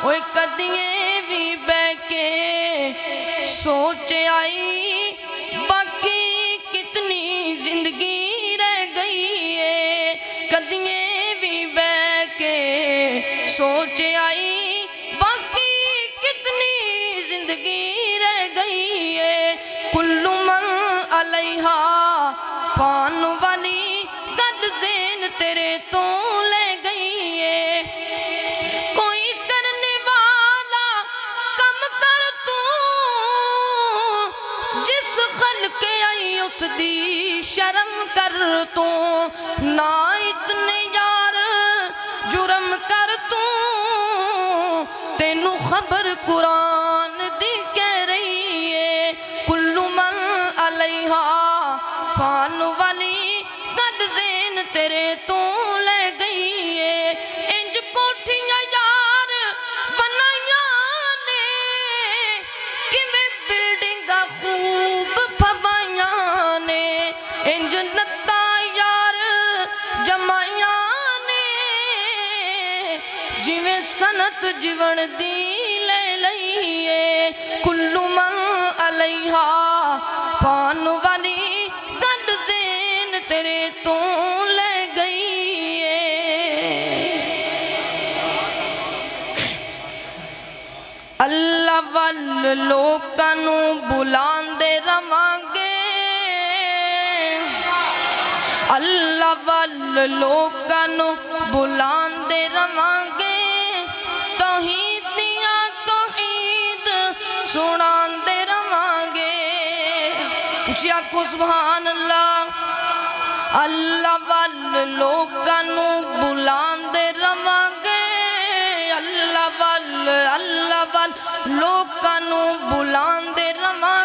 ओए कदिए भी बह के सोच आई बाकी कितनी जिंदगी रह गई है। कदिए भी बह के सोच आई बाकी कितनी जिंदगी रह गई है। कुल्लु मन अलैहा फान वाली गद ज़ेन तेरे तो ले गई है। कोई करने वाला कम कर तू जिस खल्क आई उस दी शर्म कर तू। ना इतने यार जुर्म कर तू तेनू खबर कुरान दी कह रही है। कुल्लु मन अलैहा फान वाली गद ज़ेन तेरे तो ले गई है। इंज कोठियां यार बनाइया ने किवें बिल्डिंगां खूब फवाइया ने। इंज नत्ता यार जमाइया ने जिवें सनत जीवन दी ले लईए। कुल्लु मन अलैहा फान वाली गद ज़ेन तेरे तो ले गई है। अल्लाह वल लोकां नू बुलांदे रवांगे। अल्लाह वल लोकां नू बुलांदे रवांगे। तौहीद दियां तौहीद सुनांदे रवांगे। उच्ची आखो सुभान अल्लाह। अल्लाह वल लोकां नू बुलांदे रवांगे। अल्लाह वल लोकां नू बुलांदे रवांगे।